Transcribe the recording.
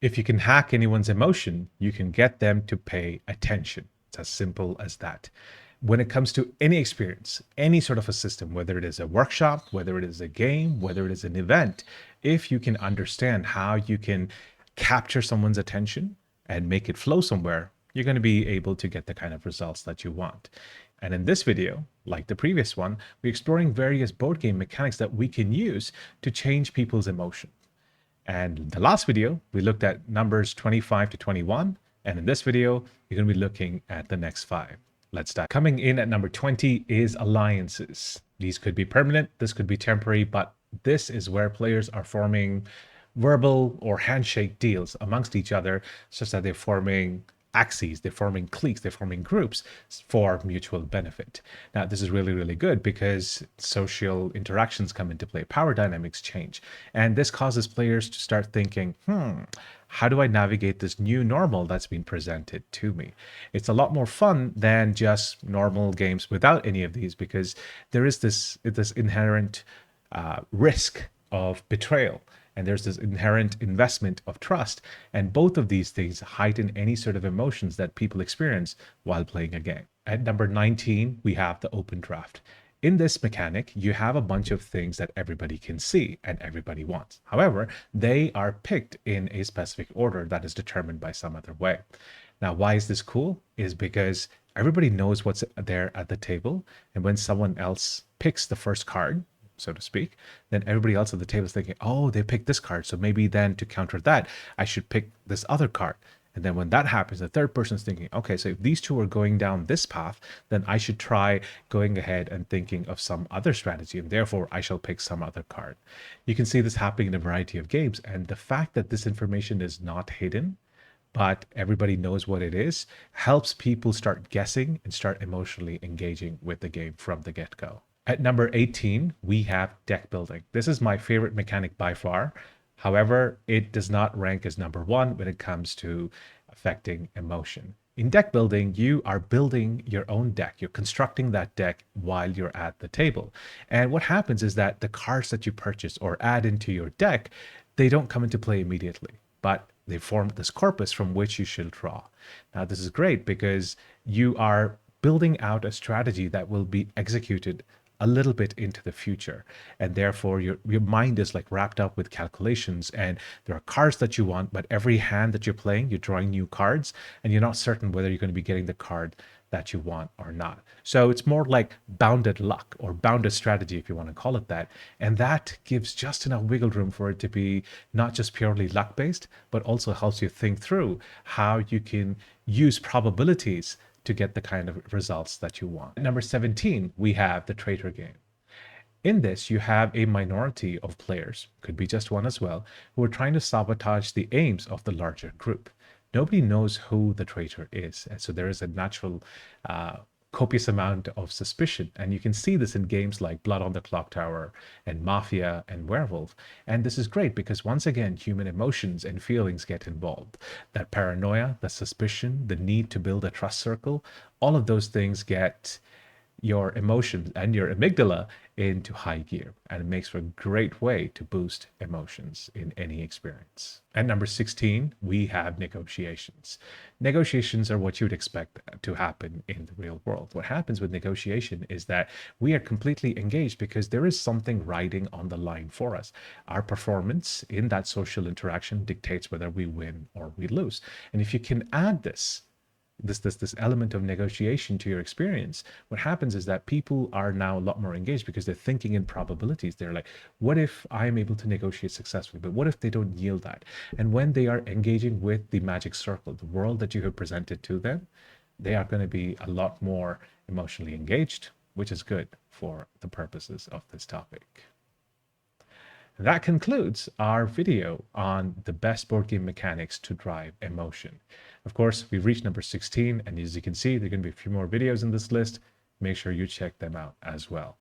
If you can hack anyone's emotion, you can get them to pay attention. It's as simple as that. When it comes to any experience, any sort of a system, whether it is a workshop, whether it is a game, whether it is an event, if you can understand how you can capture someone's attention and make it flow somewhere, you're going to be able to get the kind of results that you want. And in this video, like the previous one, we're exploring various board game mechanics that we can use to change people's emotion. And the last video, we looked at numbers 25 to 21. And in this video, you're going to be looking at the next five. Let's dive. Coming in at number 20 is alliances. These could be permanent, this could be temporary, but this is where players are forming verbal or handshake deals amongst each other, such that they're forming axes, they're forming cliques, they're forming groups for mutual benefit. Now, this is really, really good because social interactions come into play, power dynamics change, and this causes players to start thinking, how do I navigate this new normal that's been presented to me? It's a lot more fun than just normal games without any of these, because there is this inherent risk of betrayal, and there's this inherent investment of trust, and both of these things heighten any sort of emotions that people experience while playing a game. At number 19, we have the open draft. In this mechanic, you have a bunch of things that everybody can see and everybody wants. However, they are picked in a specific order that is determined by some other way. Now, why is this cool? Is because everybody knows what's there at the table, and when someone else picks the first card, so to speak, then everybody else at the table is thinking, oh, they picked this card, so maybe then to counter that, I should pick this other card. And then when that happens, the third person is thinking, okay, so if these two are going down this path, then I should try going ahead and thinking of some other strategy, and therefore I shall pick some other card. You can see this happening in a variety of games, and the fact that this information is not hidden, but everybody knows what it is, helps people start guessing and start emotionally engaging with the game from the get-go. At number 18, we have deck building. This is my favorite mechanic by far. However, it does not rank as number one when it comes to affecting emotion. In deck building, you are building your own deck. You're constructing that deck while you're at the table. And what happens is that the cards that you purchase or add into your deck, they don't come into play immediately, but they form this corpus from which you should draw. Now, this is great because you are building out a strategy that will be executed a little bit into the future, and therefore your mind is like wrapped up with calculations, and there are cards that you want, but every hand that you're playing, you're drawing new cards, and you're not certain whether you're going to be getting the card that you want or not. So it's more like bounded luck or bounded strategy, if you want to call it that, and that gives just enough wiggle room for it to be not just purely luck based, but also helps you think through how you can use probabilities to get the kind of results that you want. At number 17, we have the traitor game. In this, you have a minority of players, could be just one as well, who are trying to sabotage the aims of the larger group. Nobody knows who the traitor is, and so there is a natural copious amount of suspicion. And you can see this in games like Blood on the Clock Tower and Mafia and Werewolf. And this is great because once again, human emotions and feelings get involved. That paranoia, the suspicion, the need to build a trust circle, all of those things get your emotions and your amygdala into high gear, and it makes for a great way to boost emotions in any experience. At number 16, we have negotiations. Negotiations are what you'd expect to happen in the real world. What happens with negotiation is that we are completely engaged because there is something riding on the line for us. Our performance in that social interaction dictates whether we win or we lose. And if you can add this element of negotiation to your experience, what happens is that people are now a lot more engaged because they're thinking in probabilities. They're like, what if I'm able to negotiate successfully, but what if they don't yield that? And when they are engaging with the magic circle, the world that you have presented to them, they are going to be a lot more emotionally engaged, which is good for the purposes of this topic. That concludes our video on the best board game mechanics to drive emotion. Of course, we've reached number 16, and as you can see, there are going to be a few more videos in this list. Make sure you check them out as well.